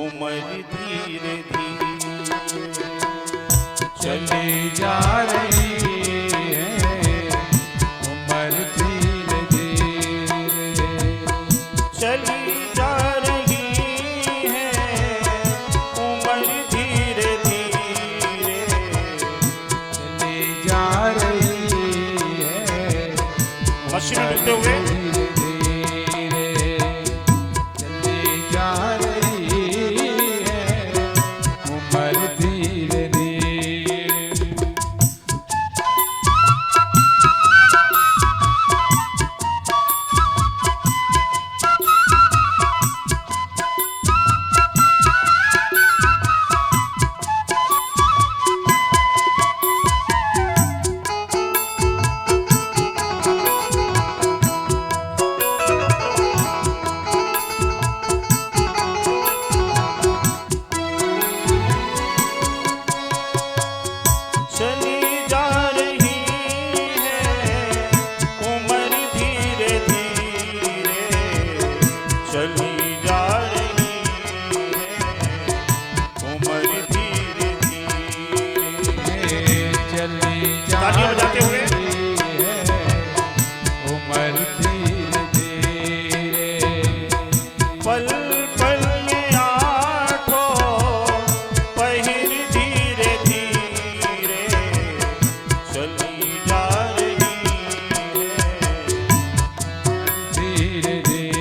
उम्र धीरे धीरे चली जा रही है, उम्र धीरे धीरे चली जा रही है, उम्र धीरे धीरे चली जा रही है। मशीन में डूबते हुए बजाते हुए उम्र धीरे धीरे पल पल में आठों पहिर धीरे धीरे चली जा रही है, धीरे धीरे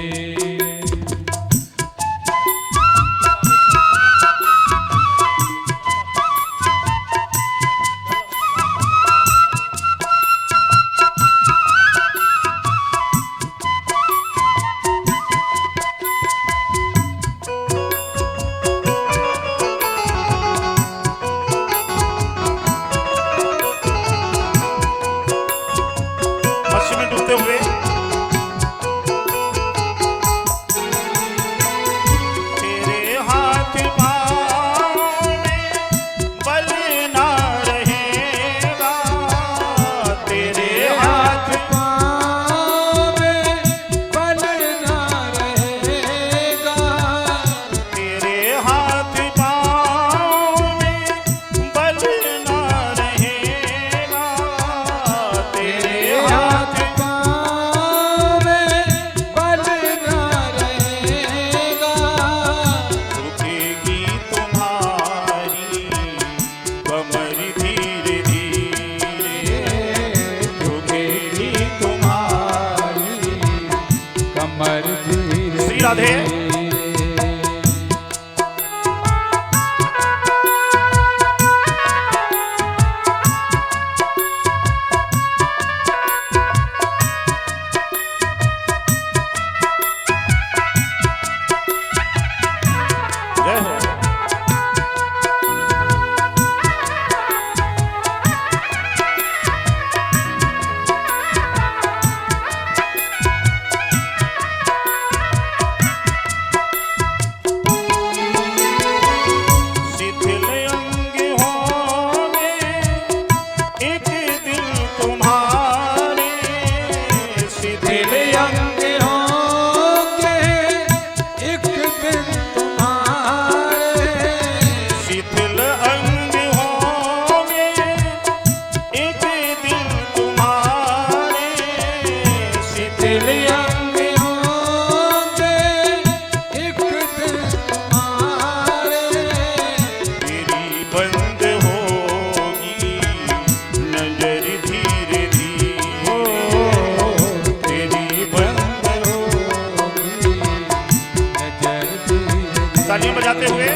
में डूबते हुए तेरे हाथ पाँव में बल ना रहेगा, तेरे हाथ पाँव में बल ना रहेगा, तेरे हाथ पाँव में बल ना रहेगा, तेरे हाथ झुकेगी तुम्हारी कमर धीरे धीरे, झुकेगी तुम्हारी कमर धीरे श्री राधे। जय हो। शिथिल अंग होंगे एक दिन तुम्हारे, शिथिल अंग होंगे एक दिन तुम्हारे, शिथिल अंग होंगे एक दिन तुम्हारे, शिथिल अंग होंगे एक दिन तुम्हारे, तेरी बंद होगी नजर धीरे धीरे, तेरी बंद होगी नजर धीरे तालियां बजाते हुए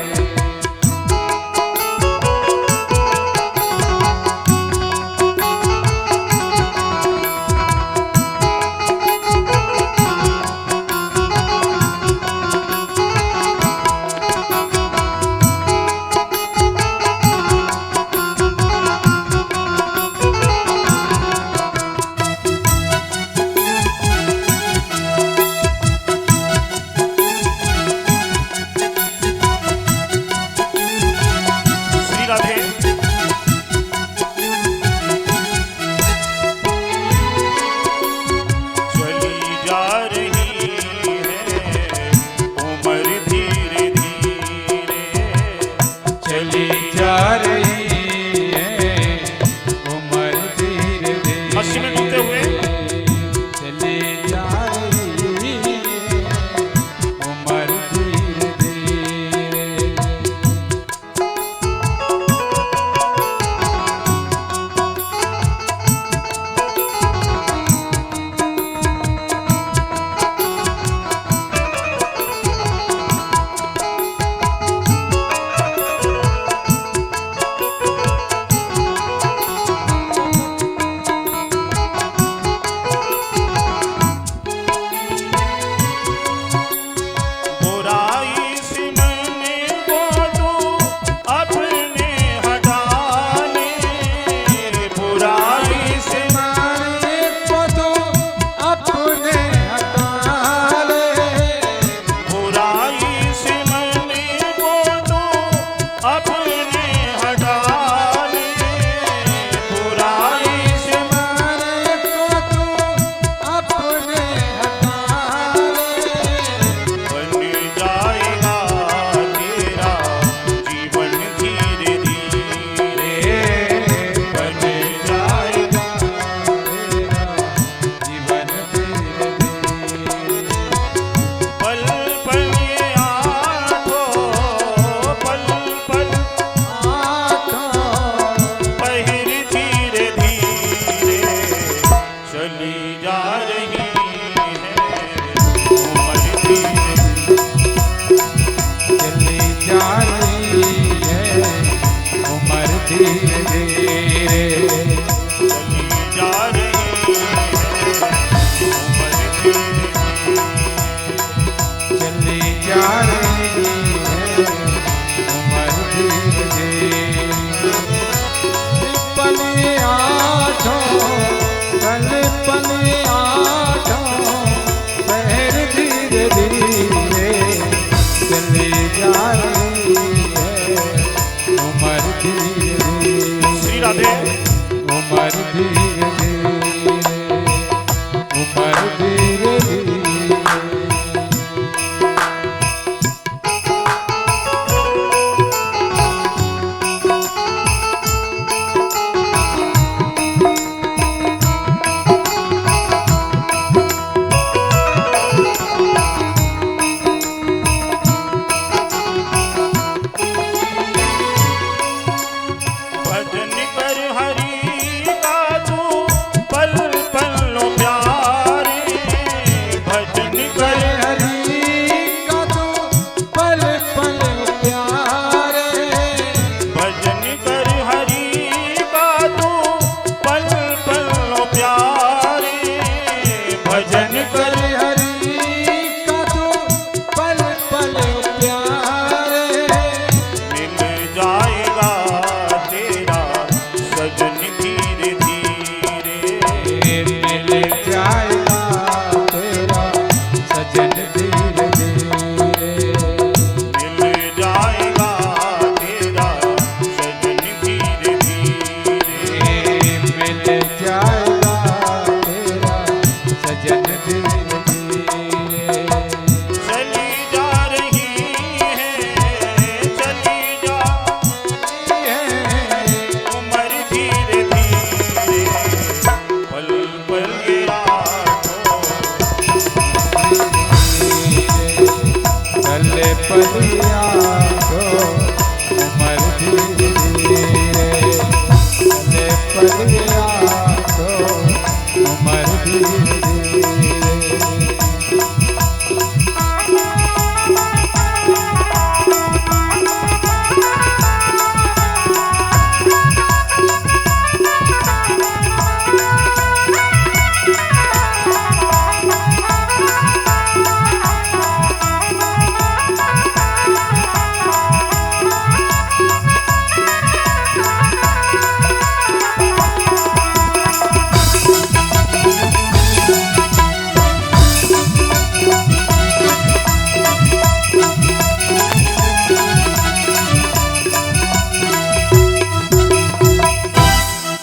धीरे धीरे चली जा रही है उम्र धीरे चली जा रही है उम्र धीरे धीरे पल आठों पल पल आठों पैर धीरे धीरे चली जा रही है उम्र धीरे धीरे श्री राधे उम्र धीरे धीरे उम्र धीरे धीरे भजन कर हरि का तू पल पल प्यारे भजन कर हरि का तू पल पल प्यारे भजन कर हरि का तू पल पल प्यारे भजन कर हरि का तू पल पल प्यारे मिल जाएगा तेरा सजन धीरे धीरे मिल जाएगा तेरा सजन धीरे धीरे मिल जाएगा तेरा सजन धीरे धीरे मिल जाएगा तेरा सजन धीरे धीरे चली जा रही है चली जा उम्र धीरे धीरे पल पल आठों चले पलिया तो उम्र धीरे धीरे चले पलिया तो उम्र धीरे धीरे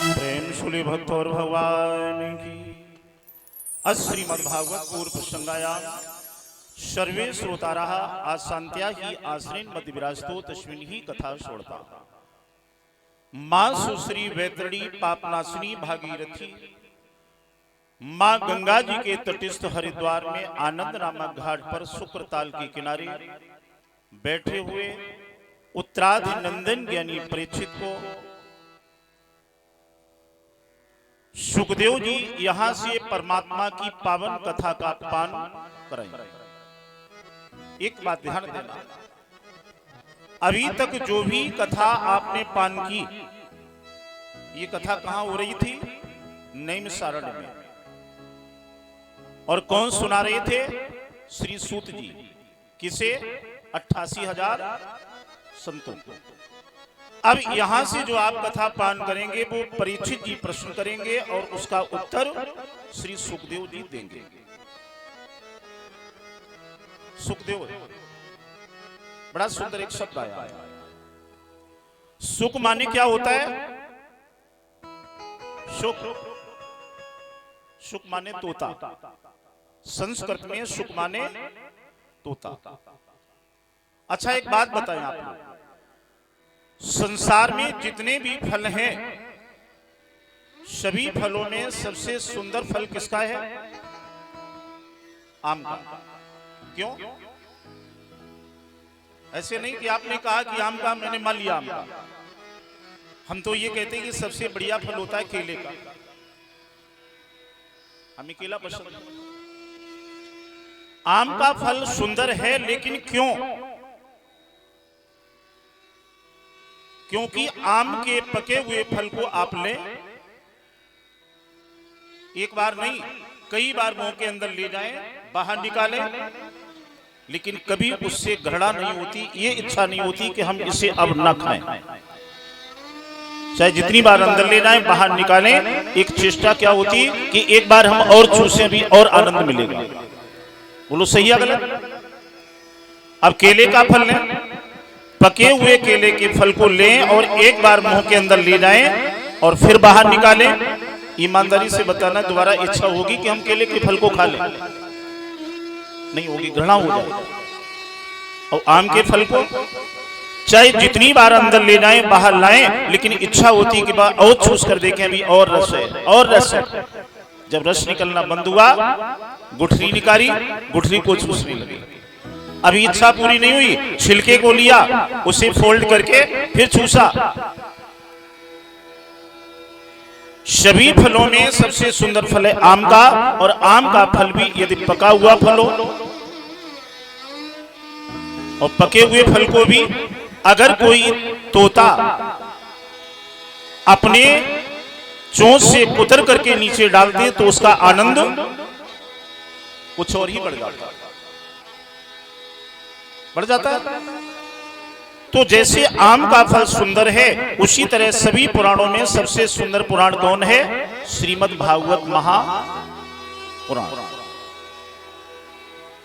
प्रेम शुली भक्त और भगवान की श्रीमद्भागवत पूर्व प्रसंगायाम सर्वे श्रोतारा आशांत्या ही आश्रयन मध्य विराजतो तस्मिन् ही कथा सोड़ता माँ सुश्री वैतरणी पापनाशिनी भागीरथी माँ गंगा जी के तटिस्थ हरिद्वार में आनंद नामक घाट पर शुक्रताल के किनारे बैठे हुए उत्तराधि नंदन ज्ञानी परीक्षित को सुखदेव जी यहां से परमात्मा की पावन कथा का पान कराएंगे। एक बात ध्यान देना, अभी तक जो भी कथा आपने पान की, ये कथा कहां हो रही थी? नैमिषारण्य में। और कौन सुना रहे थे? श्री सूत जी। किसे? 88,000 संतों को। अब यहां से जो आप कथा पान करेंगे वो परीक्षित जी प्रश्न करेंगे और उसका उत्तर श्री सुखदेव जी देंगे। सुखदेव, बड़ा सुंदर एक शब्द आया। सुख माने क्या होता है? सुख, सुख माने तोता। संस्कृत में सुख माने तोता। अच्छा एक बात बताएं आप लोग, संसार में जितने भी फल हैं, सभी फलों में सबसे सुंदर फल किसका है? आम का। क्यों? ऐसे नहीं कि आपने कहा कि आम का, मैंने मान लिया आम का। हम तो ये कहते हैं कि सबसे बढ़िया फल होता है केले का। हमें केला पसंद है। आम का फल सुंदर है, लेकिन क्यों? क्योंकि आम के पके हुए फल को आप लें, एक बार नहीं कई बार मुंह के अंदर ले जाएं, बाहर निकालें, लेकिन कभी उससे घृणा नहीं होती, ये इच्छा नहीं होती कि हम इसे अब ना खाएं। चाहे जितनी बार अंदर ले जाएं, बाहर निकालें, एक चेष्टा क्या होती कि एक बार हम और चूसे भी और आनंद मिलेगा। बोलो सही है गलत? अब केले का फल लें, पके हुए केले के फल को लें और एक बार मुंह के अंदर ले जाएं और फिर बाहर निकालें। ईमानदारी से बताना, दोबारा इच्छा होगी कि हम केले के फल को खा लें? नहीं होगी, घृणा हो जाएगी। और आम के फल को चाहे जितनी बार अंदर ले जाएं, बाहर लाएं, लेकिन इच्छा होती कि बार और चूस कर देखें, अभी और रस है, और रस है। जब रस निकलना बंद हुआ, गुठली निकाली, गुठली को चूसने लगी। अभी इच्छा पूरी नहीं हुई, छिलके को लिया, उसे फोल्ड करके फिर चूसा। सभी फलों में सबसे सुंदर फल है आम का, और आम का फल भी यदि पका हुआ फल हो, और पके हुए फल को भी अगर कोई तोता अपने चोंच से कुतर करके नीचे डाल दे तो उसका आनंद कुछ और ही बढ़ जाता है। तो जैसे आम का फल सुंदर है, उसी तरह सभी पुराणों में सबसे सुंदर पुराण कौन है? श्रीमद् भागवत महापुराण।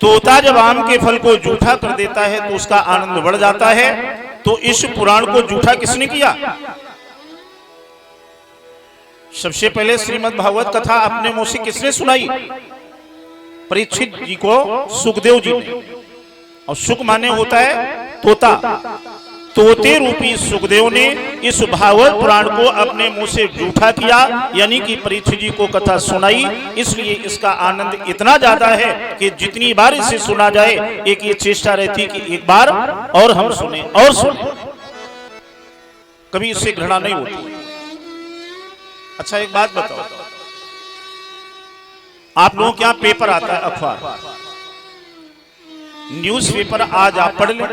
तोता जब आम के फल को जूठा कर देता है तो उसका आनंद बढ़ जाता है। तो इस पुराण को जूठा किसने किया? सबसे पहले श्रीमद् भागवत कथा अपने मुंह से किसने सुनाई? परीक्षित जी को सुखदेव जी ने। और सुख माने होता है तोता। तोते रूपी सुखदेव ने इस भागवत पुराण को अपने मुंह से जूठा किया, यानी कि परीक्षित जी को कथा सुनाई। इसलिए इसका आनंद इतना ज्यादा है कि जितनी बार इसे सुना जाए, एक ये चेष्टा रहती कि एक बार और हम सुने और सुने, कभी इससे घृणा नहीं होती। अच्छा एक बात बताओ, आप लोगों के यहाँ पेपर आता है, अखबार, न्यूज़पेपर आज आप पढ़ लें,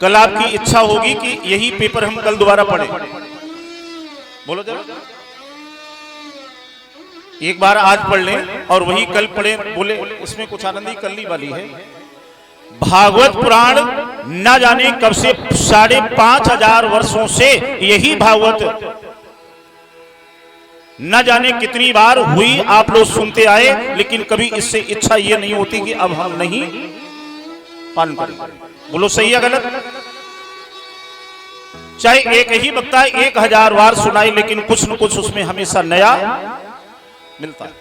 कल आपकी इच्छा होगी कि यही पेपर हम कल दोबारा पढ़ें। बोलो जरा, एक बार आज पढ़ लें और वही कल पढ़ें, बोले इसमें कुछ आनंद ही करने वाली है। भागवत पुराण न जाने कब से 5,500 वर्षों से यही भागवत न जाने कितनी बार हुई आप लोग सुनते आए, लेकिन कभी इससे इच्छा ये नहीं होती कि अब हम नहीं पालन करेंगे। बोलो सही है गलत? चाहे एक ही वक्ता 1000 बार सुनाए, लेकिन कुछ न कुछ उसमें हमेशा नया मिलता है।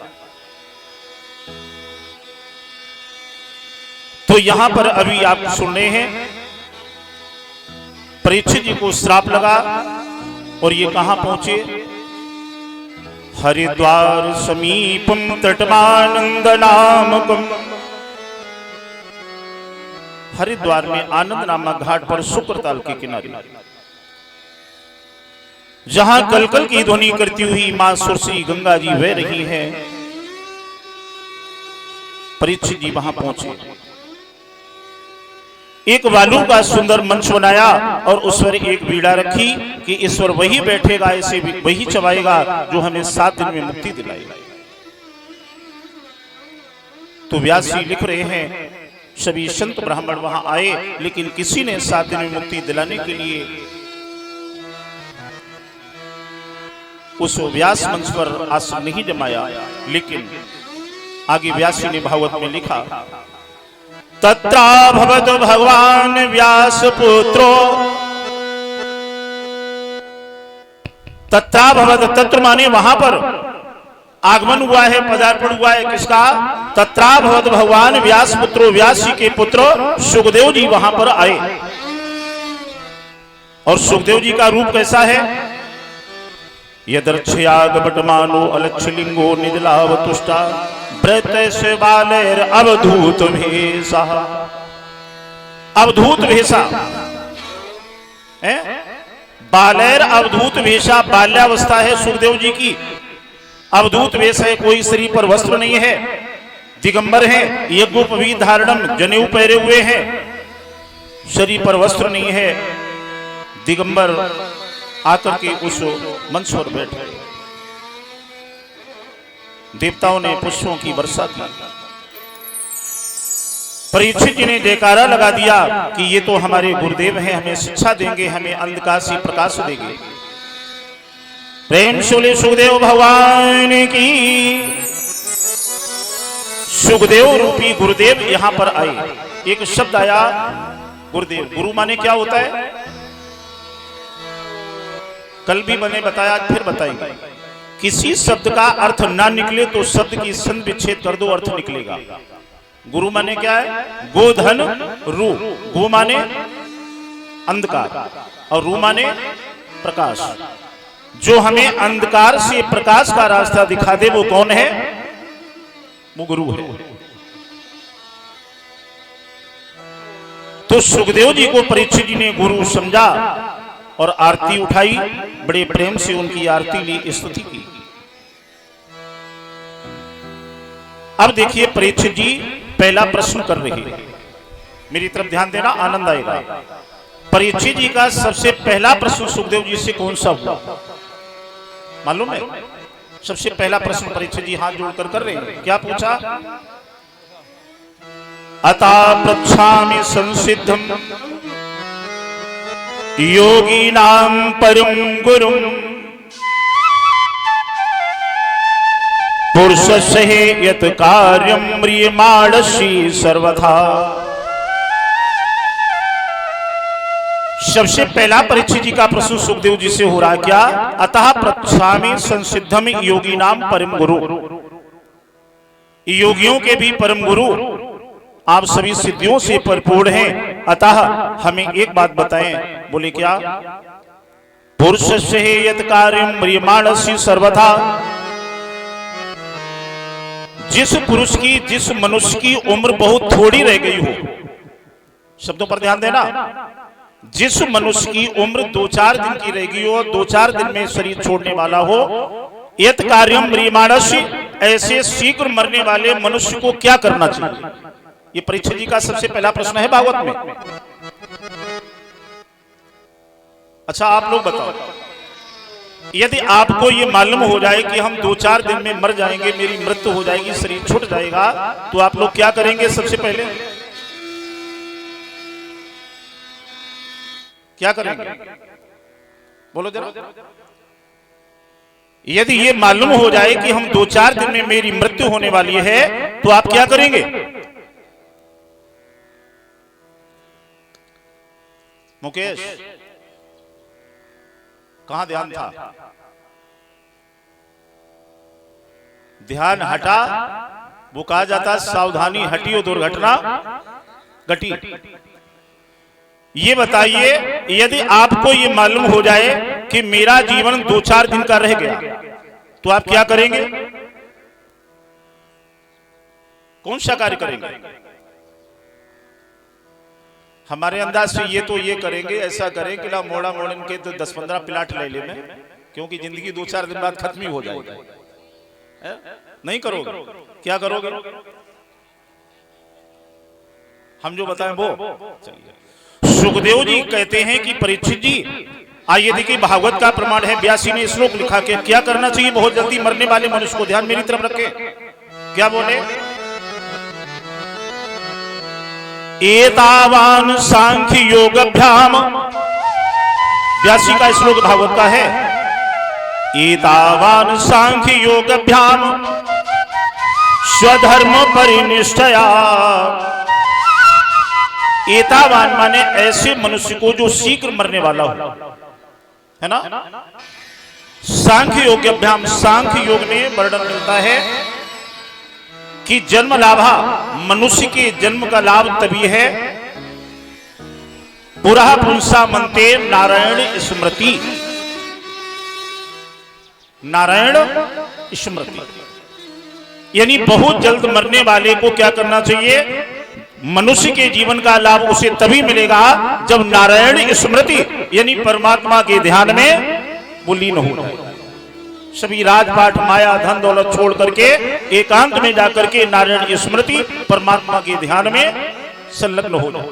तो यहां पर अभी आप सुन रहे हैं, परीक्षित जी को श्राप लगा और ये कहां पहुंचे? हरिद्वार समीपम तटमानंद नामकम। हरिद्वार में आनंद नामक घाट पर शुक्रताल के किनारे, जहां कलकल की ध्वनि करती हुई मां सुरसी गंगा जी बह रही है, परीक्षित जी वहां पहुंचे। एक बालू का सुंदर मंच बनाया और उस पर एक बीड़ा रखी कि ईश्वर वही बैठेगा, ऐसे वही चबाएगा जो हमें 7 दिन में मुक्ति दिलाएगा। तो व्यास जी लिख रहे हैं, सभी संत ब्राह्मण वहां आए, लेकिन किसी ने 7 दिन में मुक्ति दिलाने के लिए उस व्यास मंच पर आसन नहीं जमाया। लेकिन आगे व्यास जी ने भागवत में लिखा, तत्रा भवत भगवान व्यास पुत्रो। तत्रा भवत, तत्र माने वहां पर आगमन हुआ है, पदार्पण हुआ है किसका? तत्रा भवत भगवान व्यास पुत्रो, व्यास जी के पुत्र सुखदेव जी वहां पर आए। और सुखदेव जी का रूप कैसा है? यदर्क्षयाग बटमानो अलक्षलिंगो निजलावतुष्टा व्रत से बालेर अवधूत भेषा। अवधूत भेषा है, बालेर अवधूत भेषा, बाल्यावस्था है सुखदेव जी की। अवधूत वेश है, कोई शरीर पर वस्त्र नहीं है, दिगंबर है, यज्ञोपवीत धारणम, जनेऊ पहरे हुए हैं, शरीर पर वस्त्र नहीं है। दिगंबर आकर के उस मंच पर बैठे। देवताओं ने पुष्पों की वर्षा की। परीक्षित जी ने जयकारा लगा दिया कि ये तो हमारे गुरुदेव हैं, हमें शिक्षा देंगे, हमें अंधकार से प्रकाश देंगे। प्रेम शोले सुखदेव भगवान की। सुखदेव रूपी गुरुदेव यहां पर आए। एक शब्द आया गुरुदेव। गुरु माने क्या होता है? कल भी मैंने बताया, फिर बताएंगे। किसी शब्द का अर्थ ना निकले तो शब्द की संधि विच्छेद कर दो, अर्थ निकलेगा। गुरु माने क्या है? गोधन रू। गो माने अंधकार और रू माने प्रकाश। जो हमें अंधकार से प्रकाश का रास्ता दिखा दे वो कौन है? वो गुरु है। तो सुखदेव जी को परीक्षित जी ने गुरु समझा और आरती उठाई। बड़े प्रेम से उनकी आरती ली, स्तुति की। अब देखिए परीक्षित जी पहला प्रश्न कर रहे हैं। मेरी तरफ ध्यान देना, आनंद आएगा। परीक्षित जी का सबसे पहला प्रश्न सुखदेव जी से कौन सा हुआ मालूम है? सबसे पहला प्रश्न परीक्षित जी हाथ जोड़कर कर रहे हैं। क्या पूछा? अता पृच्छामि संसिद्धम योगीनां परम गुरुं पुरुषस्य यत् कार्यं म्रियमाणसि सर्वथा। सबसे पहला परीक्षित जी का प्रश्न सुखदेव जी से हो रहा क्या? अतः पृच्छामि संसिद्धम योगीनां परम गुरु। योगियों के भी परम गुरु आप सभी सिद्धियों से परिपूर्ण हैं। अतः हमें एक बात बताएं। बोले क्या? पुरुषस्य यत् कार्यं म्रियमाणसि सर्वथा। जिस पुरुष की, जिस मनुष्य की उम्र बहुत थोड़ी रह गई हो, शब्दों पर ध्यान देना, जिस मनुष्य की उम्र 2-4 दिन की रह गई हो, 2-4 दिन में शरीर छोड़ने वाला हो, यत् कार्यं म्रियमाणसि, ऐसे शीघ्र मरने वाले मनुष्य को क्या करना चाहिए? ये परीक्षित जी का सबसे पहला प्रश्न है भागवत में। अच्छा आप लोग बताओ, यदि आपको ये मालूम हो जाए कि हम 2-4 दिन में मर जाएंगे, मेरी मृत्यु हो जाएगी, शरीर छूट जाएगा, तो आप लोग क्या करेंगे? सबसे पहले क्या करेंगे? बोलो जरा। यदि ये मालूम हो जाए कि हम 2-4 दिन में मेरी मृत्यु होने वाली है, तो आप क्या करेंगे? मुकेश, कहां ध्यान था? ध्यान हटा, वो कहा जाता सावधानी हटी और दुर्घटना घटी। ये बताइए, यदि आपको ये मालूम हो जाए कि मेरा जीवन 2-4 दिन का रह गया, तो आप क्या करेंगे? कौन सा कार्य करेंगे? हमारे अंदाज से ये तो ये करेंगे, ऐसा करें कि मोड़ा मोड़न के तो 10-15 प्लाट ले ले में, क्योंकि जिंदगी 2-4 दिन बाद खत्म ही हो जाएगी। नहीं करोगे? क्या करोगे? हम जो बताएं वो। चलिए, सुखदेव जी कहते हैं कि परीक्षित जी आइए देखिए, भागवत का प्रमाण है। 82 ने श्लोक लिखा के क्या करना चाहिए बहुत जल्दी मरने वाले मनुष्य को। ध्यान मेरी तरफ रखे। क्या बोले? एतावान सांख्य योगभ्याम। 82 का श्लोक भागवत का है। एतावान सांख्य योगभ्याम स्वधर्म परिनिष्ठया। एतावान माने ऐसे मनुष्य को जो शीघ्र मरने वाला हो, है ना? सांख्य योगभ्याम, सांख्य योग में वर्णन मिलता है कि जन्म लाभा, मनुष्य के जन्म का लाभ तभी है पुरः पुंसा मनते नारायण स्मृति। नारायण स्मृति यानी बहुत जल्द मरने वाले को क्या करना चाहिए? मनुष्य के जीवन का लाभ उसे तभी मिलेगा जब नारायण स्मृति यानी परमात्मा के ध्यान में वो लीन हो जाए। सभी राजपाट, माया, धन दौलत छोड़ करके एकांत में जाकर के नारायण स्मृति, परमात्मा के ध्यान में संलग्न हो जाए।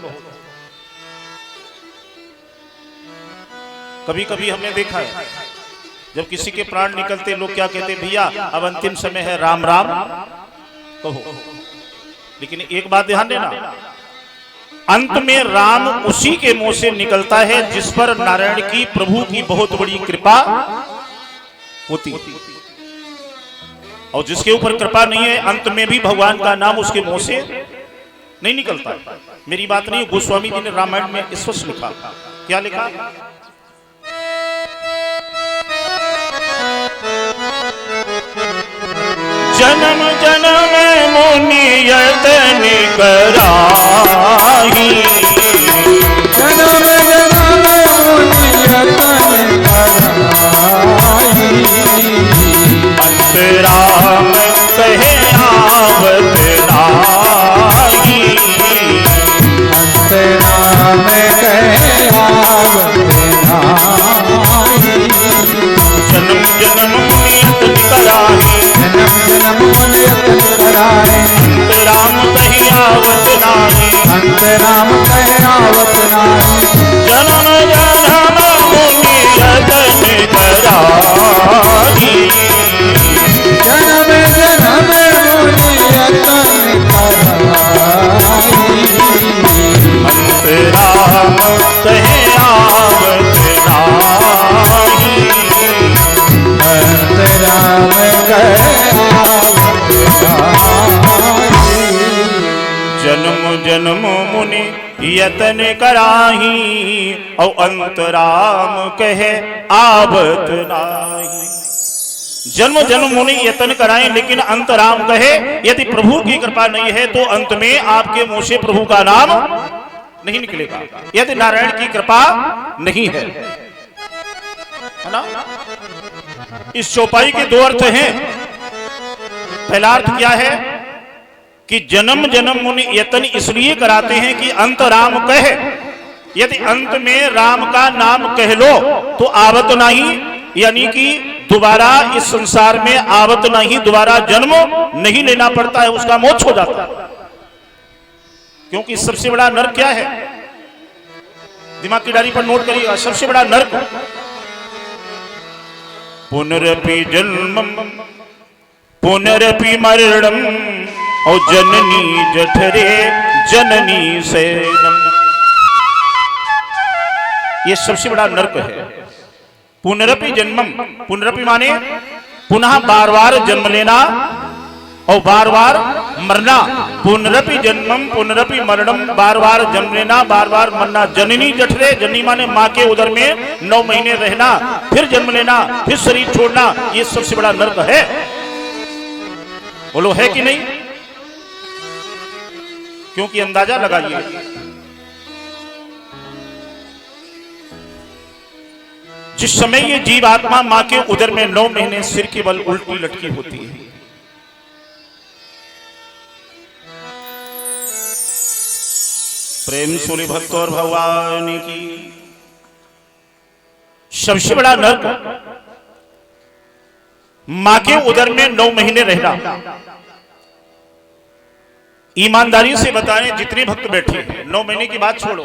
कभी कभी हमने देखा है जब किसी के प्राण निकलते लोग क्या कहते, भैया अब अंतिम समय है, राम राम कहो। लेकिन एक बात ध्यान देना, अंत में राम उसी के मुंह से निकलता है जिस पर नारायण की, प्रभु की बहुत बड़ी कृपा होती, और जिसके ऊपर कृपा नहीं है अंत में भी भगवान का नाम उसके मुंह से नहीं निकलता। मेरी बात नहीं, गोस्वामी जी ने रामायण में स्पष्ट लिखा। क्या लिखा? जन्म जन्म मुनि यतन कराही, जन्म जन्म मुनि यतन कराही, अंतराम कहे आवत नाही, अंतराम कहे आवत नाही, जन्म जन्म मुनि यतन कराही, जन्म जन्म मुनि यतन कराही, अंतराम कहे आवत नाही, अंतराम कहे आवत नाही, जन्म जन्म मुनि यतन कराही, जन्म जन्म मुनि यतन कराही, अंतराम कहे आवत नाही, अंतराम कहे आवत नाही, जन्म जन्म मुनि यतन कराही, और अंतराम कहे आवत नाही। जन्म जन्म मुनि यतन कराएं लेकिन अंतराम कहे यदि प्रभु की कृपा नहीं है तो अंत में आपके मुंह से प्रभु का नाम नहीं निकलेगा, यदि नारायण की कृपा नहीं है ना। इस चौपाई के दो अर्थ हैं। पहला अर्थ क्या है कि जन्म जन्म मुनि यतन इसलिए कराते हैं कि अंत राम कहे, यदि अंत में राम का नाम कह लो तो आवत नहीं, यानी कि दोबारा इस संसार में आवत नहीं, दोबारा जन्म नहीं लेना पड़ता है, उसका मोक्ष हो जाता है। क्योंकि सबसे बड़ा नरक क्या है, दिमाग की डायरी पर नोट करिएगा, सबसे बड़ा नरक पुनरपि जन्मम पुनरपि मरणम और जननी जठरे जननी सेनम, ये सबसे बड़ा नरक है। पुनरपि जन्मम, पुनरपि माने पुनः बार बार जन्म लेना और बार बार मरना। पुनरपि जन्मम पुनरपि मरणम, बार बार जन्म लेना बार बार मरना। जननी जठरे, जननी माने माँ के उदर में 9 महीने रहना, फिर जन्म लेना, फिर शरीर छोड़ना, ये सबसे बड़ा नरक है। बोलो है कि नहीं? क्योंकि अंदाजा लगाइए, जिस समय ये जीव आत्मा मां के उदर में 9 महीने सिर के बल उल्टी लटकी होती है, प्रेम सूर्य भक्त और भगवान की, सबसे बड़ा नरक मां के उदर में 9 महीने रहना। ईमानदारी से बताएं, जितने भक्त बैठे 9 महीने की बात छोड़ो,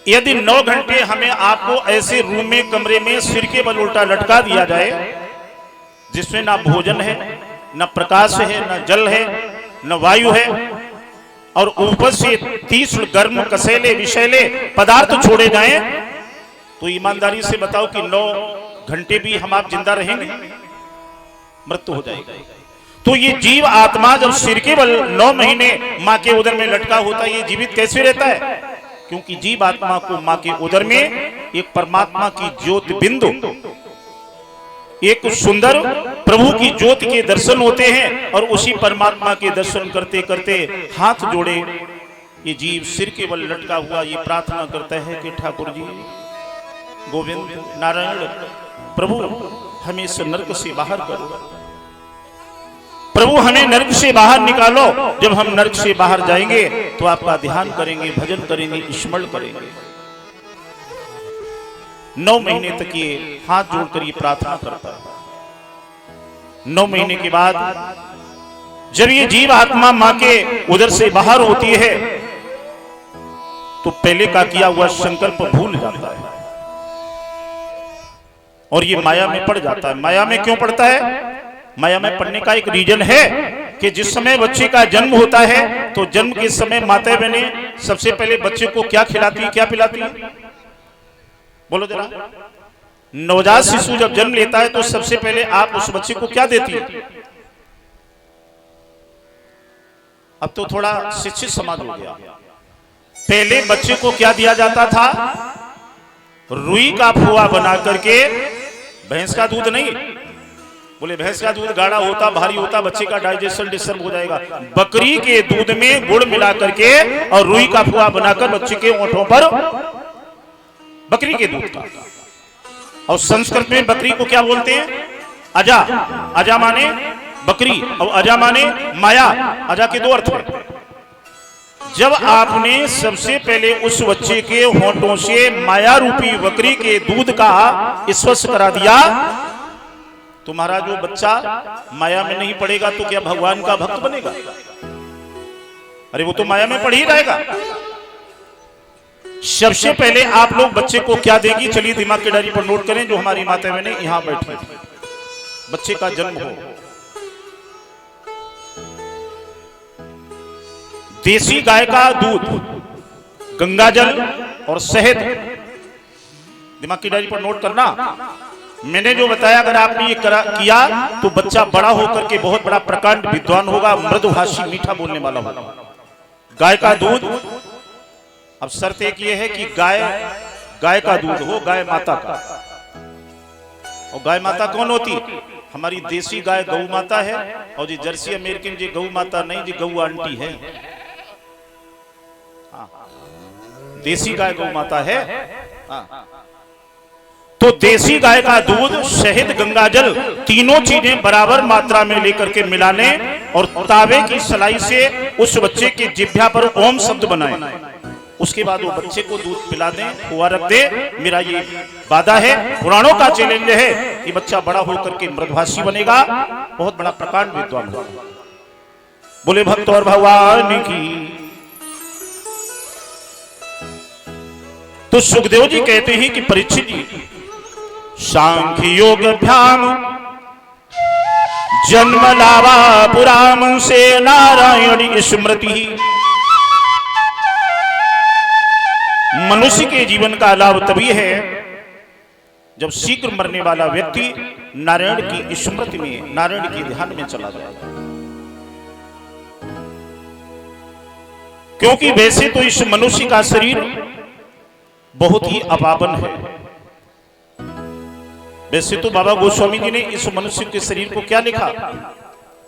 यदि 9 घंटे हमें आपको ऐसे रूम में, कमरे में सिर के बल उल्टा लटका दिया जाए जिसमें ना भोजन है, ना प्रकाश है, ना जल है, ना वायु है, और ऊपर से 30 गर्म कसेले विषैले पदार्थ छोड़े जाएं, तो ईमानदारी से बताओ कि 9 घंटे भी हम आप जिंदा रहेंगे? मृत्यु हो जाएगी। तो ये जीव आत्मा जब सिर के बल 9 महीने मां के उदर में लटका होता है, ये जीवित कैसे रहता है? क्योंकि जीव आत्मा को मां के उदर में एक परमात्मा की ज्योति बिंदु, एक सुंदर प्रभु की ज्योति के दर्शन होते हैं, और उसी परमात्मा के दर्शन करते करते हाथ जोड़े ये जीव सिर के बल लटका हुआ ये प्रार्थना करता है कि ठाकुर जी, गोविंद, नारायण, प्रभु हमें इस नरक से बाहर करो, प्रभु हमें नरक से बाहर निकालो। जब हम नरक से बाहर जाएंगे तो आपका ध्यान करेंगे, भजन करेंगे, स्मरण करेंगे। 9 महीने तक ये हाथ जोड़कर ये प्रार्थना करता है। 9 महीने के बाद जब ये जीव आत्मा मां के उदर से बाहर होती है तो पहले का किया हुआ संकल्प भूल जाता है। और ये माया में पड़ जाता है। माया में क्यों पड़ता है? माया में पड़ने का एक रीजन है कि जिस समय बच्चे का जन्म होता है तो जन्म के समय माता बहनें सबसे पहले बच्चे को क्या खिलाती है, क्या पिलाती है? बोलो जरा। नवजात शिशु जब जन्म लेता है तो सबसे पहले आप उस बच्चे को क्या देती है? अब तो थोड़ा शिक्षित समाज हो गया। पहले बच्चे को क्या दिया जाता था? रुई का फुआ बना करके, भैंस का दूध नहीं, बोले भैंस का दूध गाढ़ा होता, भारी होता, बच्चे का डाइजेशन डिस्टर्ब हो जाएगा। बकरी के दूध में गुड़ मिला करके और रुई का फुआ बनाकर बच्चे के ओंठों पर, बकरी के दूध का। और संस्कृत में बकरी को क्या बोलते हैं? अजा। अजा माने बकरी और अजा माने माया। अजा के दो अर्थ हैं। जब आपने सबसे पहले उस बच्चे के होंठों से माया रूपी बकरी के दूध का स्पर्श करा दिया, तुम्हारा जो बच्चा माया में नहीं पड़ेगा तो क्या भगवान का भक्त बनेगा? अरे वो तो माया में पड़ ही रहेगा। सबसे पहले आप लोग बच्चे को क्या देगी? चलिए दिमाग की डायरी पर नोट करें, जो हमारी माता बहनें यहां बैठी, बच्चे का जन्म हो, देसी गाय का दूध, गंगाजल और शहद। दिमाग की डायरी पर नोट करना। मैंने जो बताया अगर आपने ये किया तो बच्चा बड़ा होकर के बहुत बड़ा प्रकांड विद्वान होगा, मृदुभाषी, मीठा बोलने वाला होगा। गाय का दूध, अब शर्त एक ये है कि गाय का दूध हो, गाय माता का। और गाय माता कौन होती? हमारी देसी गाय गौ माता है, और जी जर्सी अमेरिकन जी गौ माता नहीं, जी गौ आंटी है। देसी गाय गौ माता है। तो देसी गाय का दूध, शहद, गंगाजल, तीनों चीजें बराबर मात्रा में लेकर के मिलाने और तावे की सलाई से उस बच्चे के जिह्वा पर ओम शब्द बनाए। उसके बाद वो बच्चे को दूध पिला दें, खुआ रख दे। मेरा ये वादा है, पुराणों का चैलेंज है कि बच्चा बड़ा होकर के मृदभाषी बनेगा, बहुत बड़ा प्रकांड विद्वान होगा। बोले भक्त और भगवान की। तो सुखदेव जी कहते हैं कि परीक्षित जी, सांख्य योग भ्याम जन्म लावा पुराण से नारायणी स्मृति। मनुष्य के जीवन का लाभ तभी है जब शीघ्र मरने वाला व्यक्ति नारायण की स्मृति में, नारायण के ध्यान में चला जाए। क्योंकि वैसे तो इस मनुष्य का शरीर बहुत ही अपावन है। वैसे तो बाबा गोस्वामी जी ने इस मनुष्य के शरीर को क्या लिखा?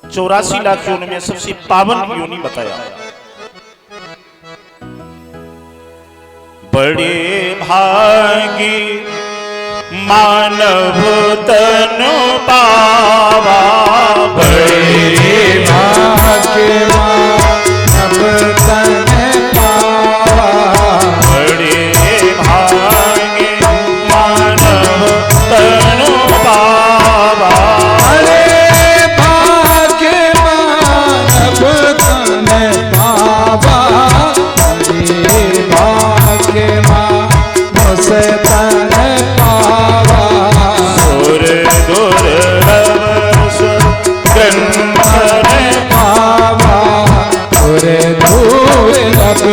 84 लाख योनि में सबसे पावन योनि बताया। बड़े भागी मानव तनु पावा, बड़े भाग्य मानव तनु पावा, बड़े भागी मानव तनु पावा। अरे भाग्य मानव तनु पावा, अरे भाग्य मानव से तनु पावा। सुर दुर्लभ ग्रंथ पावा, सुर दुर्लभ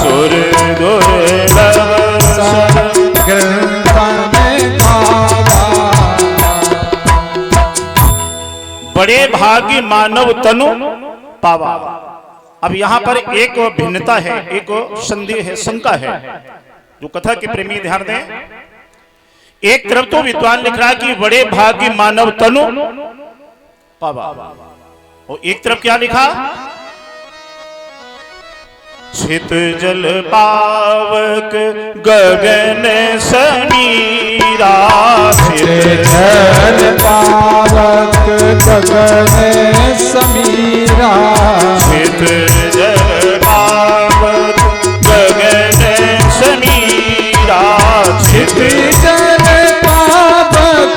सुर दुर्लभ बड़े भाग्य मानव तनु पावा। अब यहां पर एक भिन्नता है, एक संदेह है, शंका है, जो कथा के प्रेमी ध्यान दें। एक तरफ तो विद्वान लिख रहा है कि बड़े भाग्य मानव तनु पावा, और एक तरफ क्या लिखा? छित जल पावक गगन समीरा, छित जल पावक गगन समीरा, छित जल पावक गगन समीरा, छित जल पावक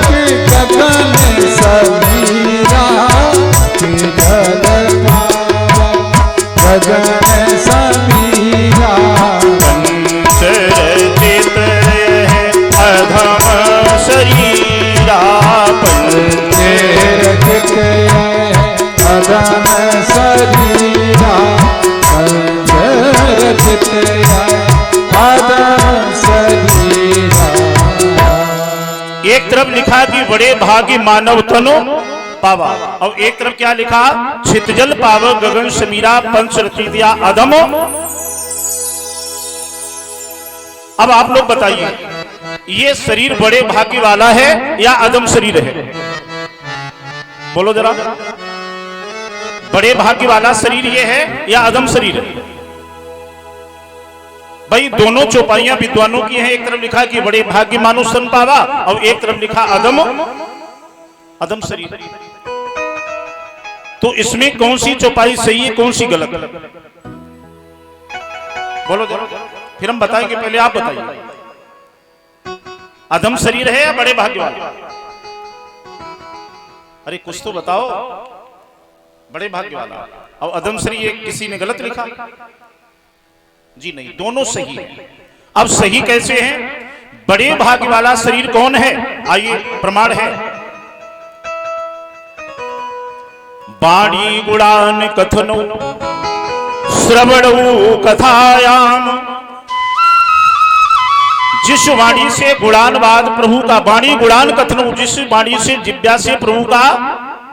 गगन समीरा, जल पावक गगन समीरा, पंचर चितया अदम शरीरा। एक तरफ लिखा कि बड़े भाग्य मानव तनु पावा, और एक तरफ क्या लिखा, छितजल पाव गगन समीरा पंच रचितिया अदम। अब आप लोग बताइए, ये शरीर बड़े भाग्य वाला है या अदम शरीर है? बोलो जरा, बड़े भाग्य वाला शरीर ये है या अदम शरीर है? भाई दोनों चौपाइयां विद्वानों की हैं। एक तरफ लिखा कि बड़े भाग्य मानो सन पावा, और एक तरफ लिखा अदम शरीर। तो इसमें कौन सी चौपाई सही है, कौन सी गलत? बोलो जरा, फिर हम बताएंगे, पहले आप बताइए, अदम शरीर है या बड़े भाग्य वाला? अरे कुछ तो बताओ। बड़े भाग्य वाला और अदम शरीर किसी ने गलत लिखा? जी नहीं, दोनों सही है। अब सही कैसे हैं? बड़े भाग्य वाला शरीर कौन है? आइए प्रमाण है, वाणी गुणान कथनो श्रवणो कथायाम। जिस वाणी से गुणानवाद प्रभु का, वाणी गुणान कथनो, जिस वाणी से जिब्या से प्रभु का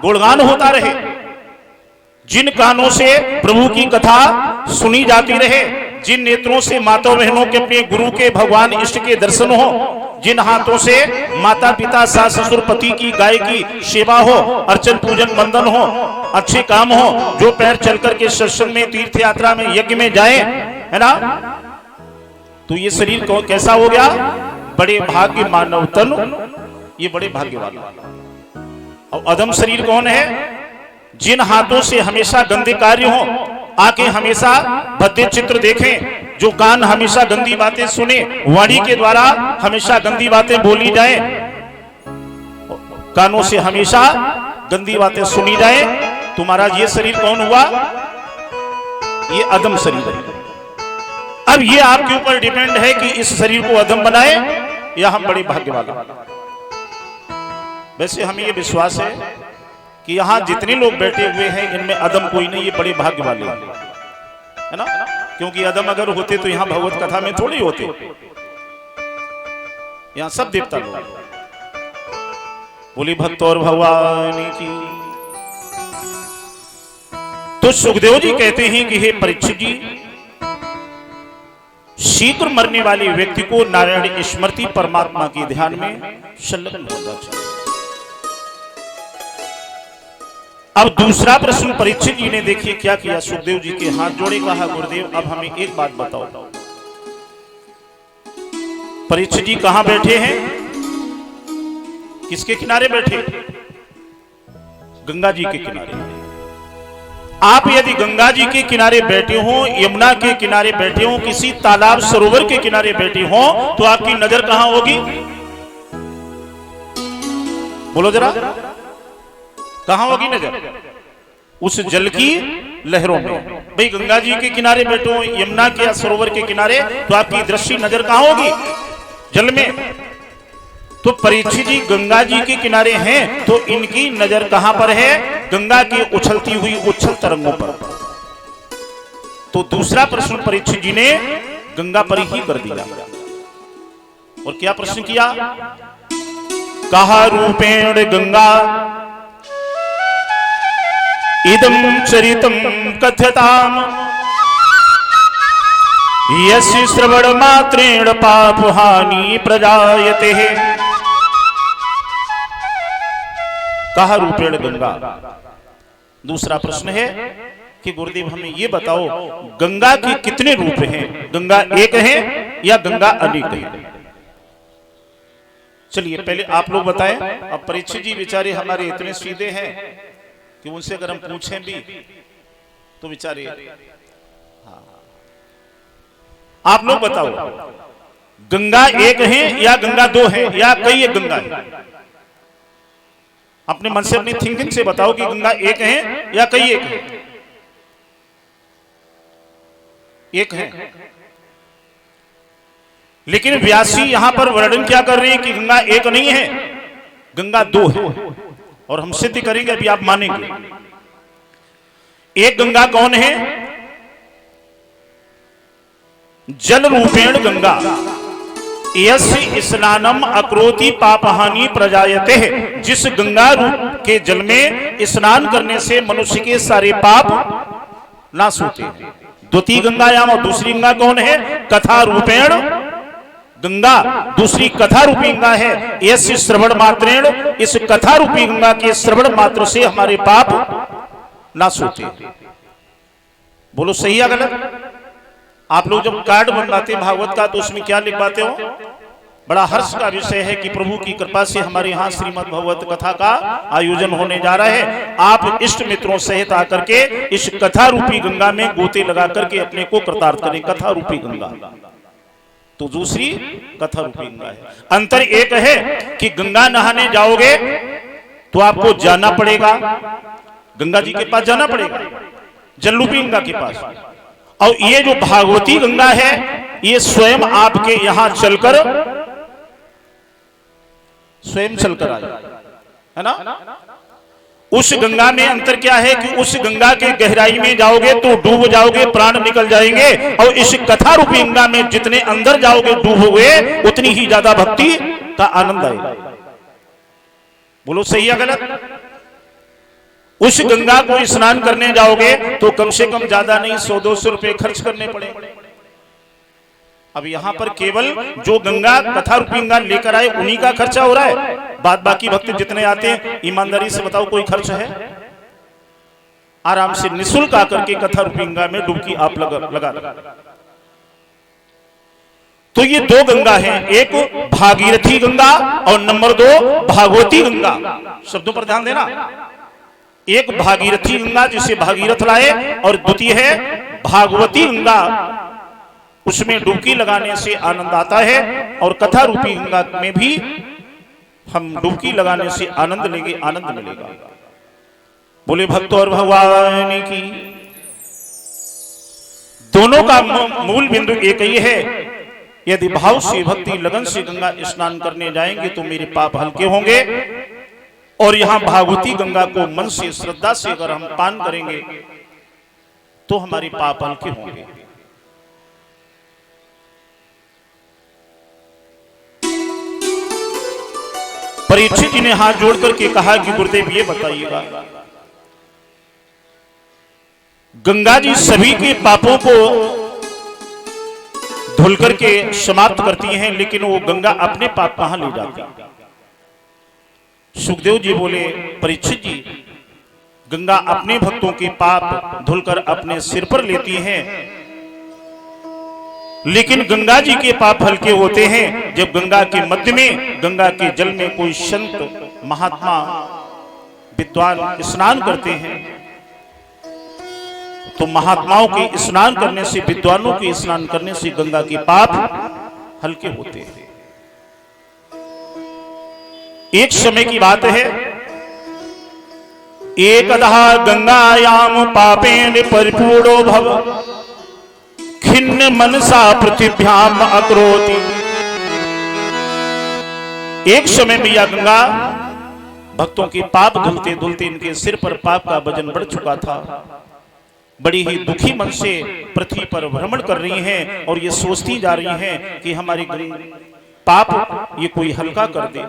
गुणगान होता रहे, जिन कानों से प्रभु की कथा सुनी जाती रहे, जिन नेत्रों से माता बहनों के अपने गुरु के भगवान इष्ट के दर्शन हो, जिन हाथों से माता पिता सास ससुर पति की गाय की सेवा हो, अर्चन पूजन वंदन हो, अच्छे काम हो, जो पैर चल करके सत्संग में तीर्थ यात्रा में यज्ञ में जाए, है ना, तो ये शरीर कैसा हो गया? बड़े भाग्य मानव तन, ये बड़े भाग्य वाला। और अदम शरीर कौन है? जिन हाथों से हमेशा गंदे कार्य हो, आंखें हमेशा भद्दे चित्र देखें, जो कान हमेशा गंदी बातें सुने, वाणी के द्वारा हमेशा गंदी बातें बोली जाए, कानों से हमेशा गंदी बातें सुनी जाए, तुम्हारा ये शरीर कौन हुआ? ये अदम शरीर है। अब ये आपके ऊपर डिपेंड है कि इस शरीर को अदम बनाए या हम बड़े भाग्य वाला। वैसे हमें ये विश्वास है कि यहाँ जितने लोग बैठे हुए हैं इनमें अदम कोई नहीं, ये बड़े भाग्य वाले है ना, क्योंकि अदम अगर होते तो यहाँ भगवत कथा में थोड़ी होते, यहाँ सब देवता लोग। बोली भक्त और भगवान की। तो सुखदेव जी कहते हैं कि हे परीक्षित जी, शीघ्र मरने वाले व्यक्ति को नारायण स्मृति परमात्मा के ध्यान में संलग्न होना चाहिए। अब दूसरा प्रश्न परीक्षित जी ने देखिए क्या किया, सुखदेव जी के हाथ जोड़े, कहा गुरुदेव अब हमें एक बात बताओ। परीक्षित जी कहां बैठे हैं? किसके किनारे बैठे? गंगा जी के किनारे। आप यदि गंगा जी के किनारे बैठे हो, यमुना के किनारे बैठे हो, किसी तालाब सरोवर के किनारे बैठे हो, तो आपकी नजर कहां होगी? बोलो जरा, कहां होगी नजर? उस जल की लहरों में। भाई गंगा जी के किनारे बैठो, यमुना के सरोवर के किनारे, तो आपकी दृष्टि नजर कहां होगी? जल में। तो परीक्षित जी गंगा जी के किनारे हैं, तो इनकी नजर कहां पर है? गंगा की उछलती हुई उछल तरंगों पर। तो दूसरा प्रश्न परीक्षित जी ने गंगा पर ही कर दिया। और क्या प्रश्न किया? कहा रूपेण गंगा इदं चरितं कथ्यताम् यस्य श्रवण मात्रेण पाप हानि प्रजायते। कहा रूपेण गंगा। दूसरा प्रश्न है कि गुरुदेव हमें ये बताओ, गंगा के कितने रूप हैं? गंगा एक है या गंगा अनेक है? चलिए पहले आप लोग बताएं। अब परीक्षित जी बेचारे हमारे इतने सीधे हैं कि उनसे अगर हम पूछें भी तो बेचारे, हाँ। आप लोग बताओ, गंगा एक है या गंगा दो है या कई एक गंगा है? अपने मन से, अपनी थिंकिंग से बताओ कि गंगा एक है या कई एक है? एक है। लेकिन व्यासी यहां पर वर्णन क्या कर रहे हैं कि गंगा एक नहीं है, गंगा दो है। और हम सिद्ध करेंगे, अभी आप मानेंगे। एक गंगा कौन है? जल रूपेण गंगा यस्य स्नानम अकरोति पापहानि प्रजायते, जिस गंगा रूप के जल में स्नान करने से मनुष्य के सारे पाप नाश होते हैं। द्वितीय गंगायाम, और दूसरी गंगा कौन है? कथा रूपेण गंगा, दूसरी कथा रूपी गंगा है। यस्य श्रवण मात्रेण, इस कथा रूपी गंगा के श्रवण मात्र से हमारे पाप नाश होते हैं। बोलो सही या गलत? आप लोग जब कार्ड बनवाते भागवत का तो उसमें क्या लिखवाते हो? बड़ा हर्ष का विषय है कि प्रभु की कृपा से हमारे यहाँ श्रीमद् भागवत कथा का आयोजन होने जा रहा है। आप इष्ट मित्रों सहित आकर के इस कथा रूपी गंगा में गोते लगा करके अपने को कृतार्थ करें। कथा रूपी गंगा तो दूसरी कथा रूपी गंगा है। अंतर एक है कि गंगा नहाने जाओगे तो आपको जाना पड़ेगा, गंगा जी के पास जाना पड़ेगा, जल रूपी गंगा के पास। और ये जो भागवती गंगा है ये स्वयं आपके यहां चलकर आ जाए, है ना? उस गंगा में अंतर क्या है कि उस गंगा के गहराई में जाओगे तो डूब जाओगे, प्राण निकल जाएंगे। और इस कथा रूपी गंगा में जितने अंदर जाओगे डूबोगे उतनी ही ज्यादा भक्ति का आनंद आएगा। बोलो सही है गलत? उस गंगा को स्नान करने जाओगे तो कम से कम ज्यादा नहीं 100-200 रुपए खर्च करने पड़ेंगे। अब यहां पर केवल जो गंगा कथा रूपी गंगा लेकर आए उन्हीं का खर्चा हो रहा है। बाद बाकी भक्त जितने आते हैं ईमानदारी से बताओ कोई खर्च है? आराम से निःशुल्क आकर के कथा रूपी गंगा में डुबकी आप लगा। तो ये दो गंगा हैं, एक भागीरथी गंगा और नंबर 2 भागवती गंगा। शब्दों पर ध्यान देना। एक भागीरथी गंगा जिसे भागीरथ लाए, और द्वितीय है भागवती गंगा, उसमें डुबकी लगाने से आनंद आता है। और कथा रूपी गंगा में भी हम डुबकी लगाने से आनंद लेंगे, आनंद मिलेगा। बोले भक्त और भगवान की। दोनों का मूल बिंदु एक ही है, यदि भाव से भक्ति लगन से गंगा स्नान करने जाएंगे तो मेरे पाप हल्के होंगे। और यहां भागवती गंगा को मन से श्रद्धा से अगर हम पान करेंगे तो हमारे पाप हल्के होंगे। परीक्षित जी ने हाथ जोड़ करके कहा कि गुरुदेव ये बताइएगा, गंगा जी सभी के पापों को धुल करके समाप्त करती हैं, लेकिन वो गंगा अपने पाप कहां ले जाती है? सुखदेव जी बोले, परीक्षित जी, गंगा अपने भक्तों के पाप धुलकर अपने सिर पर लेती हैं, लेकिन गंगा जी के पाप हल्के होते हैं जब गंगा के मध्य में, गंगा के जल में कोई संत महात्मा विद्वान स्नान करते हैं। तो महात्माओं के स्नान करने से, विद्वानों के स्नान करने से गंगा के पाप हल्के होते हैं। एक समय की बात है, एकदा गंगायाम पापेन परिपूर्णो भव खिन्न मनसा पृथिव्याम अकरोति। एक समय मैया गंगा भक्तों के पाप धुलते धुलते इनके सिर पर पाप का वजन बढ़ चुका था। बड़ी ही दुखी मन से पृथ्वी पर भ्रमण कर रही हैं और ये सोचती जा रही हैं कि हमारी पाप ये कोई हल्का कर दे,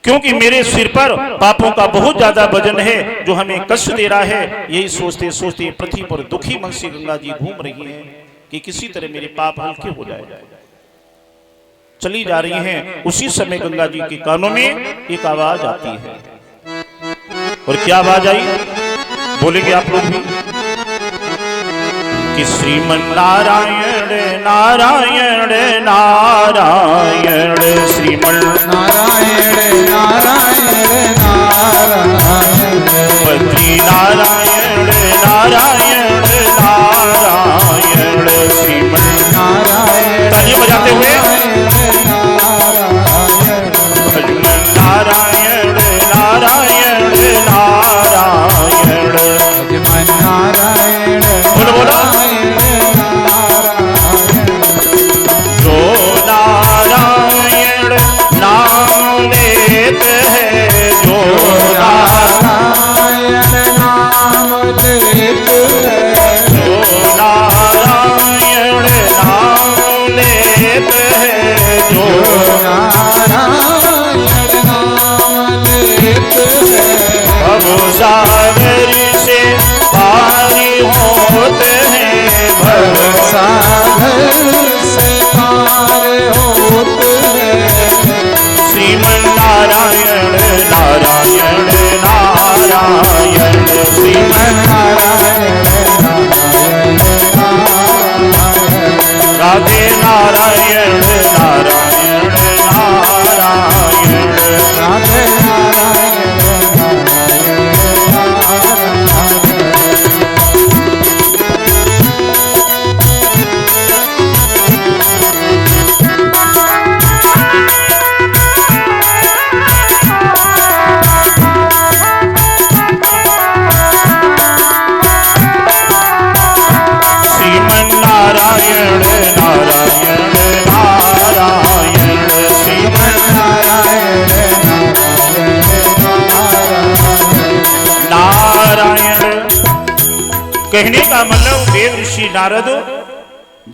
क्योंकि मेरे सिर पर पापों का बहुत ज्यादा वजन है जो हमें कष्ट दे रहा है। यही सोचते सोचते पृथ्वी पर दुखी मन से गंगा जी घूम रही हैं कि किसी तरह मेरे पाप हल्के हो जाए। चली जा रही हैं, उसी समय गंगा जी के कानों में एक आवाज आती है। और क्या आवाज आई बोलेंगे आप लोग भी कि श्रीमन नारायण नारायण नारायण, श्रीमन नारायण नारायण नारायण, बद्री नारायण नारायण नारायण, श्रीमन नारायण तालियां बजाते हुए नारायण नारायण नारायण नारायण, भजमन नारायण बोलो बोलो जो नारायण नारायण लेत है जो नारायण नाम लेत है भव सागर से पारी होते हैं भव सागर से पार होते हैं श्रीमन नारायण नारायण नारायण श्रीमन नारायण नारायण नारायण राधे नारायण नारायण नारायण राधे नारायण श्रीमन नारायण नारायण नारायण श्रीमन नारायण। कहने का मतलब देव ऋषि नारद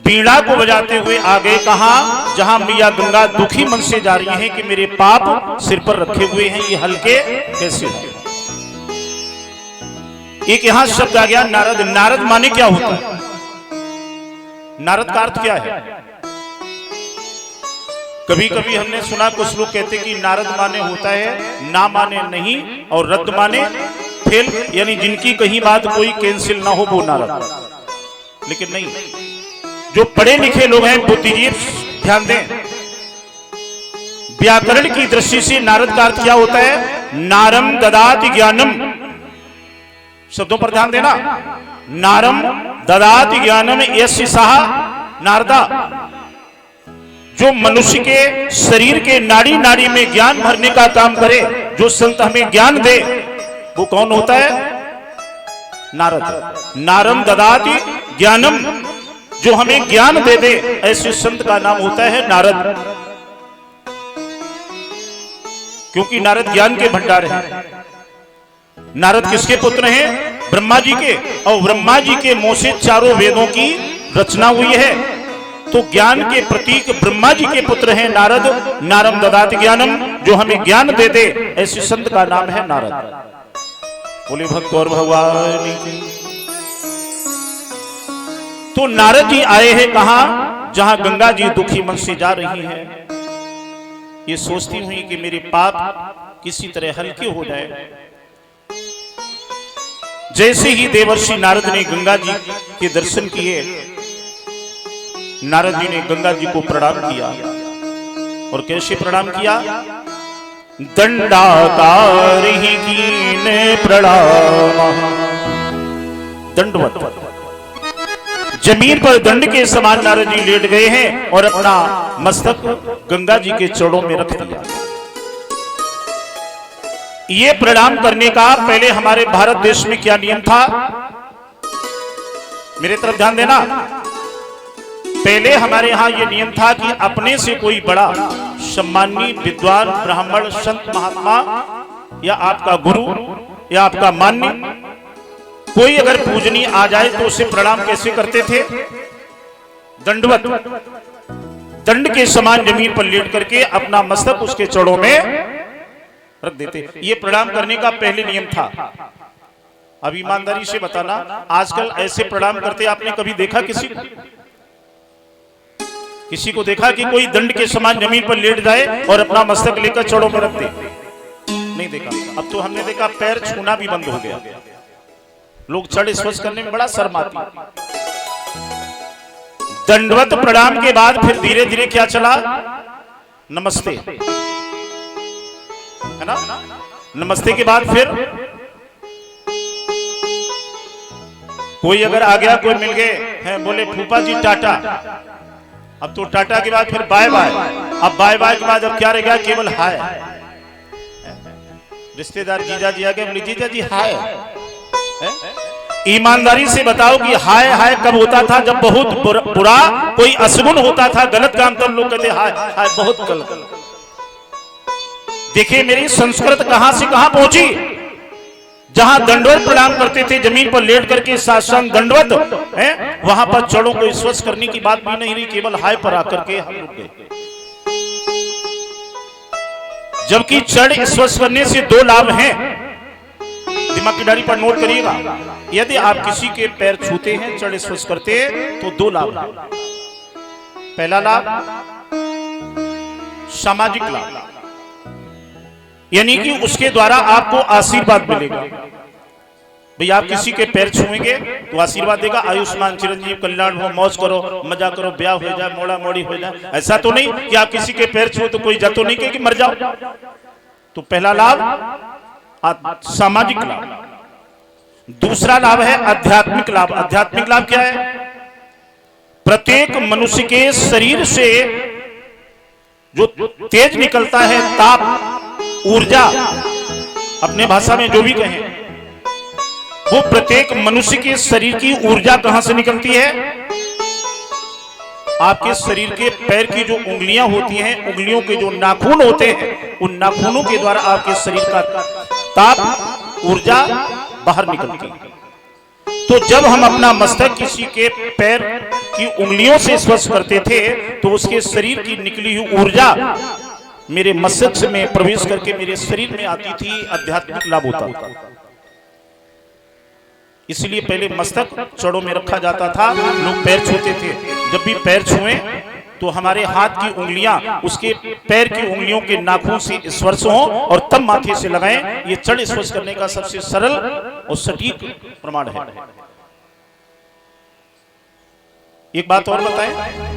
बीड़ा को बजाते हुए आगे कहा जहां मैया गंगा दुखी मन से जा रही हैं कि मेरे पाप सिर पर रखे हुए हैं, ये हल्के कैसे हो। एक यहां शब्द आ गया नारद। नारद माने क्या होता है? नारद का अर्थ क्या है? कभी कभी हमने सुना कुछ लोग कहते कि नारद माने होता है ना माने नहीं और रद्द माने फेल, यानी जिनकी कहीं बात कोई कैंसिल ना हो वो नारद। लेकिन नहीं, जो पढ़े लिखे लोग हैं बुद्धिजीवी ध्यान दें, व्याकरण की दृष्टि से नारद का अर्थ क्या होता है? नारम ददाति ज्ञानम। शब्दों पर ध्यान देना। नारम ददाति ज्ञानम यस्य सह नारदा। जो मनुष्य के शरीर के नाड़ी नाड़ी में ज्ञान भरने का काम करे, जो संत हमें ज्ञान दे, वो कौन होता है? नारद। नारम ददाति ज्ञानम, जो हमें ज्ञान दे दे, ऐसे संत का नाम होता है नारद। क्योंकि नारद ज्ञान के भंडार हैं। नारद किसके पुत्र हैं? ब्रह्मा जी के। और ब्रह्मा जी के मुंह से चारों वेदों की रचना हुई है, तो ज्ञान के प्रतीक ब्रह्मा जी के पुत्र हैं नारद। नारम ददाति ज्ञानम, जो हमें ज्ञान दे दे, ऐसे संत का नाम है नारद। बोले भक्त और भगवान की। तो नारद जी आए हैं कहां? जहां गंगा जी दुखी मन से जा रही है, ये सोचती हुई कि मेरे पाप किसी तरह हल्के हो जाए। जैसे ही देवर्षि नारद ने गंगा जी के दर्शन किए, नारद जी ने गंगा जी को प्रणाम किया। और कैसे प्रणाम किया? दंडाकार ही कीने प्रणाम। दंडवत, जमीन पर दंड के समान नारद जी लेट गए हैं और अपना मस्तक गंगा जी के चरणों में रख दिया। ये प्रणाम करने का पहले हमारे भारत देश में क्या नियम था? मेरे तरफ ध्यान देना। पहले हमारे यहां यह नियम था कि अपने से कोई बड़ा सम्मानी विद्वान ब्राह्मण संत महात्मा या आपका गुरु या आपका मान्य कोई अगर पूजनीय आ जाए तो उसे प्रणाम कैसे करते थे? दंडवत, दंड के समान जमीन पर लेट करके अपना मस्तक उसके चरणों में रख देते। ये प्रणाम करने का पहले नियम था। अब ईमानदारी से बताना, आजकल ऐसे प्रणाम करते आपने कभी देखा? किसी को देखा कि कोई दंड के समान जमीन पर लेट जाए और अपना मस्तक लेकर चरणों में रख दे? नहीं देखा। अब तो हमने देखा पैर छूना भी बंद हो गया। लोग चढ़ स्पर्श करने में बड़ा शर्माते। दंडवत प्रणाम के बाद फिर धीरे धीरे क्या चला? नमस्ते, है ना? नमस्ते के बाद फिर कोई अगर आ गया, कोई मिल गए हैं, बोले फूफा जी टाटा। अब तो टाटा के बाद फिर बाय बाय। अब बाय बाय के बाद अब क्या रह गया? केवल हाय। रिश्तेदार जीजा जी आ गए, बोले जीजा जी हाय। ईमानदारी से बताओ कि हाय हाय कब होता था? जब बहुत बुरा कोई अशगुन होता था, गलत काम, तब लोग कहते हाय हाय बहुत गलत। देखिए मेरी संस्कृत कहां से कहां पहुंची। जहां दंडवत प्रणाम करते थे, जमीन पर लेट करके साष्टांग दंडवत है, वहां पर चढ़ों को स्पर्श करने की बात भी नहीं रही, केवल हाय पर आकर के हम रुक गए। जबकि चढ़ स्पर्श करने से दो लाभ हैं, दिमाग की डायरी पर नोट करिएगा। यदि आप किसी के पैर छूते हैं, चढ़ स्पर्श करते हैं, तो दो लाभ हैं। पहला लाभ सामाजिक लाभ, यानी कि उसके द्वारा आपको आशीर्वाद मिलेगा। भाई आप किसी के पैर छुएंगे तो आशीर्वाद देगा, आयुष्मान चिरंजीव कल्याण हो, मौज करो, मजा करो, ब्याह हो जाए, मोड़ा मोड़ी हो जाए। ऐसा तो नहीं कि आप किसी के पैर छुए तो कोई जा तो नहीं कहे कि मर जाओ। तो पहला लाभ सामाजिक लाभ। दूसरा लाभ है आध्यात्मिक लाभ। आध्यात्मिक लाभ क्या है? प्रत्येक मनुष्य के शरीर से जो तेज निकलता है, ताप, ऊर्जा, अपने भाषा में जो भी कहें, वो प्रत्येक मनुष्य के शरीर की ऊर्जा कहां से निकलती है? आपके शरीर के पैर की जो उंगलियां होती हैं, उंगलियों के जो नाखून होते हैं, उन नाखूनों के द्वारा आपके शरीर का ताप, ऊर्जा बाहर निकलती है। तो जब हम अपना मस्तक किसी के पैर की उंगलियों से स्पर्श करते थे, तो उसके शरीर की निकली हुई ऊर्जा मेरे मस्तिष्क में प्रवेश करके मेरे शरीर में आती थी, आध्यात्मिक लाभ होता था। इसलिए पहले मस्तक चढ़ों में रखा जाता था, लोग पैर छूते थे। जब भी पैर छुए तो हमारे हाथ की उंगलियां उसके पैर की उंगलियों के नाखून से स्पर्श हो और तब माथे से लगाएं। ये चढ़ स्पर्श करने का सबसे सरल और सटीक प्रमाण है। एक बात और बताएं,